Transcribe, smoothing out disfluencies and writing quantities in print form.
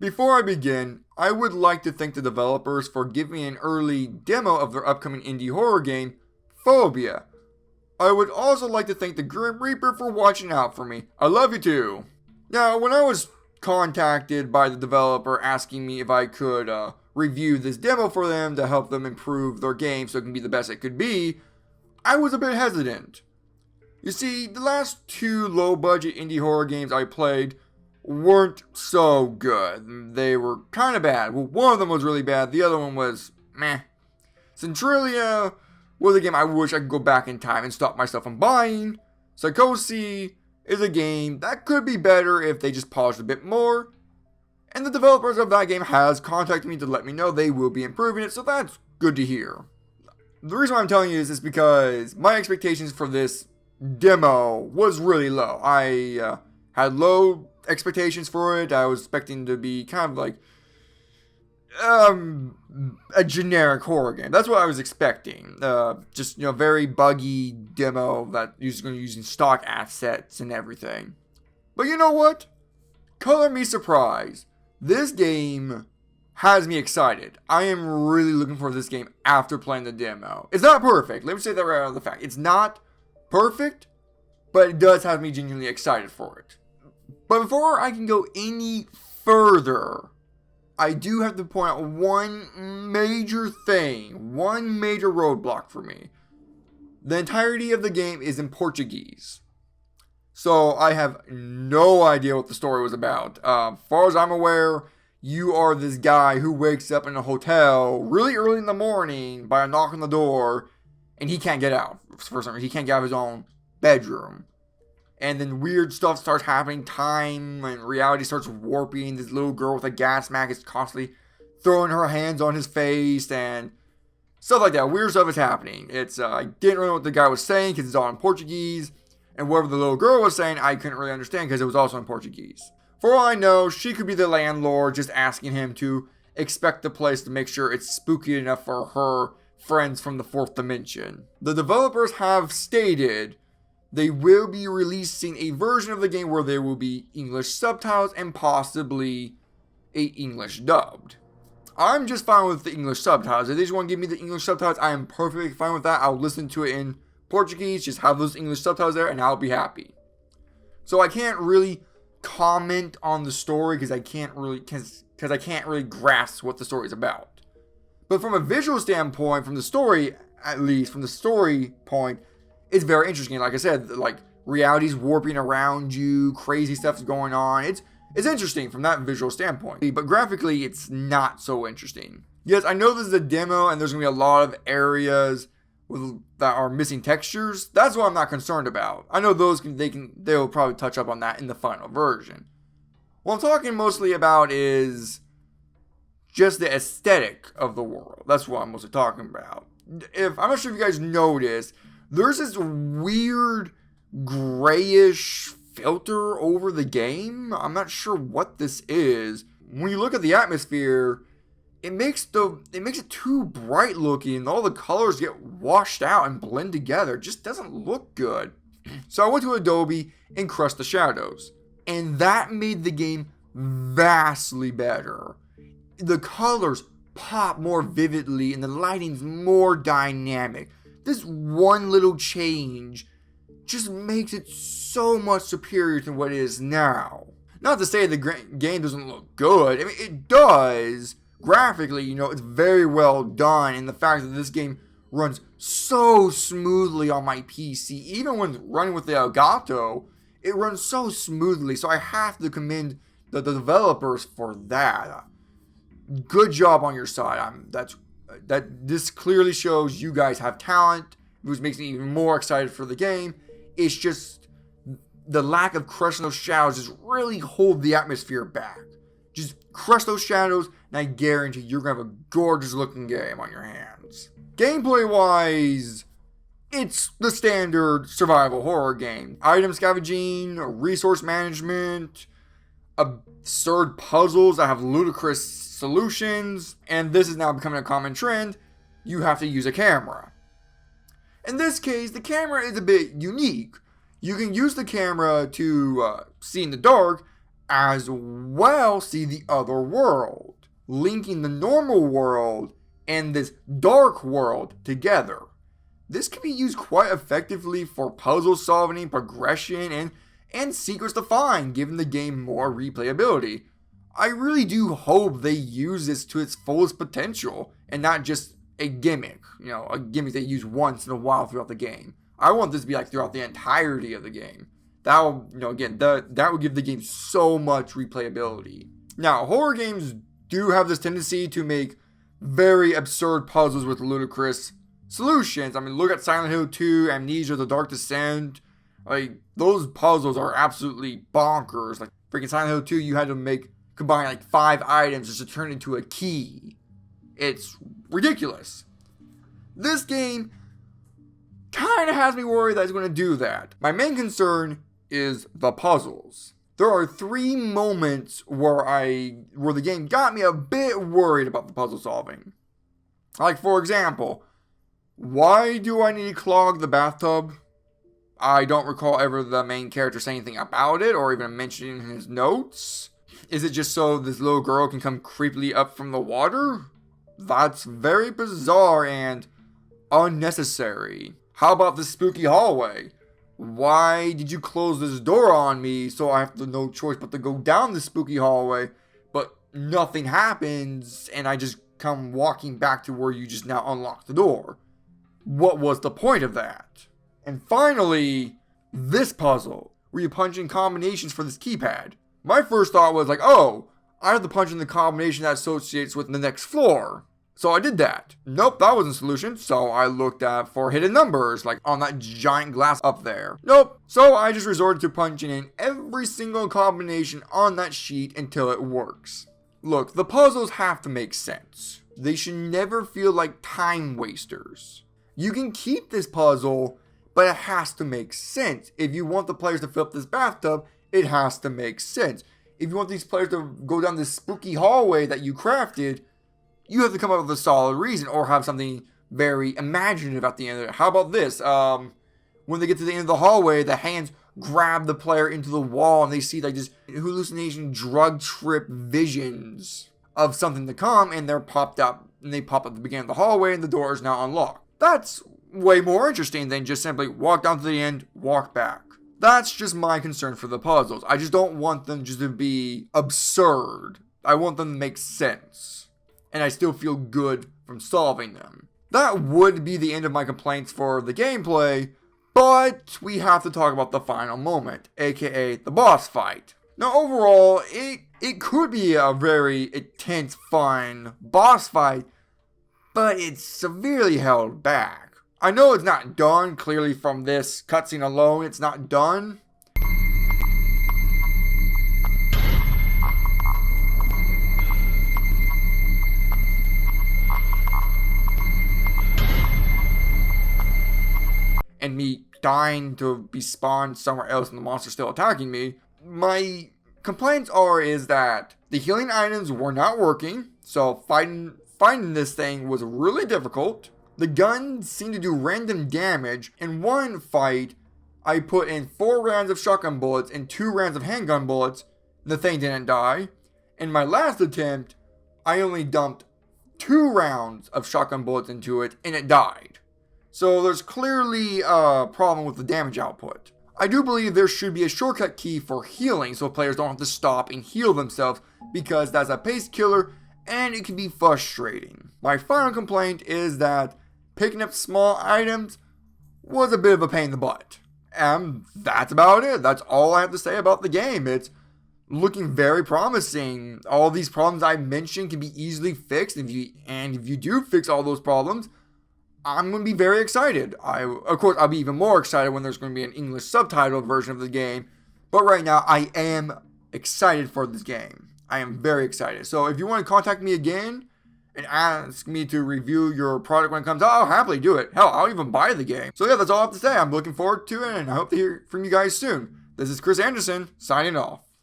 Before I begin, I would like to thank the developers for giving me an early demo of their upcoming indie horror game, Fobia. I would also like to thank the Grim Reaper for watching out for me. I love you too. Now, when I was contacted by the developer asking me if I could review this demo for them to help them improve their game so it can be the best it could be, I was a bit hesitant. You see, the last two low budget indie horror games I played weren't so good. They were kind of bad. Well, one of them was really bad, the other one was meh. Centralia was a game I wish I could go back in time and stop myself from buying. Psychosis is a game that could be better if they just polished a bit more. And the developers of that game has contacted me to let me know they will be improving it, so that's good to hear. The reason why I'm telling you is because my expectations for this demo was really low. I had low expectations for it. I was expecting to be kind of like a generic horror game. That's what I was expecting. Just very buggy demo that is going to be using stock assets and everything. But you know what? Color me surprised. This game has me excited. I am really looking for this game after playing the demo. It's not perfect. Let me say that right out of the fact. It's not perfect, but it does have me genuinely excited for it. But before I can go any further, I do have to point out one major thing, one major roadblock for me. The entirety of the game is in Portuguese. So I have no idea what the story was about. As far as I'm aware, you are this guy who wakes up in a hotel really early in the morning by a knock on the door, and he can't get out for some reason. He can't get out of his own bedroom. And then weird stuff starts happening. Time and reality starts warping. This little girl with a gas mask is constantly throwing her hands on his face and stuff like that. Weird stuff is happening. I didn't really know what the guy was saying because it's all in Portuguese. And whatever the little girl was saying, I couldn't really understand because it was also in Portuguese. For all I know, she could be the landlord just asking him to inspect the place to make sure it's spooky enough for her friends from the fourth dimension. The developers have stated they will be releasing a version of the game where there will be English subtitles and possibly a English dubbed. I'm just fine with the English subtitles. If they just want to give me the English subtitles, I am perfectly fine with that. I'll listen to it in Portuguese, just have those English subtitles there, and I'll be happy. So I can't really comment on the story because I can't really grasp what the story is about. But from a visual standpoint, from the story, at least from the story point, it's very interesting. Like I said, like reality's warping around you, crazy stuff's going on. It's interesting from that visual standpoint. But graphically, it's not so interesting. Yes, I know this is a demo and there's gonna be a lot of areas that are missing textures. That's what I'm not concerned about. I know they'll probably touch up on that in the final version. What I'm talking mostly about is just the aesthetic of the world. That's what I'm mostly talking about. I'm not sure if you guys noticed, there's this weird grayish filter over the game. I'm not sure what this is. When you look at the atmosphere, it makes it too bright looking. All the colors get washed out and blend together. It just doesn't look good. So I went to Adobe and crushed the shadows. And that made the game vastly better. The colors pop more vividly and the lighting's more dynamic. This one little change just makes it so much superior to what it is now. Not to say the game doesn't look good. I mean, it does. Graphically, it's very well done, and the fact that this game runs so smoothly on my PC, even when running with the Elgato, it runs so smoothly, so I have to commend the developers for that. Good job on your side. This clearly shows you guys have talent, which makes me even more excited for the game. It's just the lack of crushing those shadows just really hold the atmosphere back. Just crush those shadows, and I guarantee you're going to have a gorgeous looking game on your hands. Gameplay wise, it's the standard survival horror game. Item scavenging, resource management, absurd puzzles that have ludicrous solutions, and this is now becoming a common trend. You have to use a camera. In this case, the camera is a bit unique. You can use the camera to see in the dark, as well see the other world, linking the normal world and this dark world together. This can be used quite effectively for puzzle solving, progression, and secrets to find, giving the game more replayability. I really do hope they use this to its fullest potential and not just a gimmick, a gimmick they use once in a while throughout the game. I want this to be like throughout the entirety of the game. That will, that would give the game so much replayability. Now, horror games do have this tendency to make very absurd puzzles with ludicrous solutions. I mean, look at Silent Hill 2, Amnesia, The Dark Descent. Like, those puzzles are absolutely bonkers. Like, freaking Silent Hill 2, you had to combine like 5 items just to turn into a key. It's ridiculous. This game kind of has me worried that it's going to do that. My main concern is the puzzles. There are 3 moments where the game got me a bit worried about the puzzle solving. Like, for example, why do I need to clog the bathtub? I don't recall ever the main character saying anything about it or even mentioning in his notes. Is it just so this little girl can come creepily up from the water? That's very bizarre and unnecessary. How about the spooky hallway? Why did you close this door on me so I have no choice but to go down the spooky hallway, but nothing happens and I just come walking back to where you just now unlocked the door? What was the point of that? And finally, this puzzle, where you punch in combinations for this keypad. My first thought was like, oh, I have to punch in the combination that associates with the next floor. So I did that. Nope, that wasn't a solution. So I looked for hidden numbers, like on that giant glass up there. Nope. So I just resorted to punching in every single combination on that sheet until it works. Look, the puzzles have to make sense. They should never feel like time wasters. You can keep this puzzle, but it has to make sense. If you want the players to fill up this bathtub, it has to make sense. If you want these players to go down this spooky hallway that you crafted, you have to come up with a solid reason or have something very imaginative at the end of it. How about this? When they get to the end of the hallway, the hands grab the player into the wall and they see like this hallucination drug trip visions of something to come, and they're popped up and they pop up at the beginning of the hallway and the door is now unlocked. That's way more interesting than just simply walk down to the end, walk back. That's just my concern for the puzzles. I just don't want them just to be absurd. I want them to make sense. And I still feel good from solving them. That would be the end of my complaints for the gameplay, but we have to talk about the final moment, aka the boss fight. Now overall, it could be a very intense, fun boss fight, but it's severely held back. I know it's not done, clearly from this cutscene alone, it's not done. And me dying to be spawned somewhere else and the monster still attacking me. My complaints is that the healing items were not working, so finding this thing was really difficult. The guns seemed to do random damage. In one fight, I put in 4 rounds of shotgun bullets and 2 rounds of handgun bullets. The thing didn't die. In my last attempt, I only dumped 2 rounds of shotgun bullets into it and it died. So there's clearly a problem with the damage output. I do believe there should be a shortcut key for healing so players don't have to stop and heal themselves, because that's a pace killer and it can be frustrating. My final complaint is that picking up small items was a bit of a pain in the butt. And that's about it. That's all I have to say about the game. It's looking very promising. All these problems I mentioned can be easily fixed. If you do fix all those problems, I'm going to be very excited. Of course, I'll be even more excited when there's going to be an English subtitled version of the game. But right now, I am excited for this game. I am very excited. So if you want to contact me again and ask me to review your product when it comes out, I'll happily do it. Hell, I'll even buy the game. So yeah, that's all I have to say. I'm looking forward to it, and I hope to hear from you guys soon. This is Chris Anderson, signing off.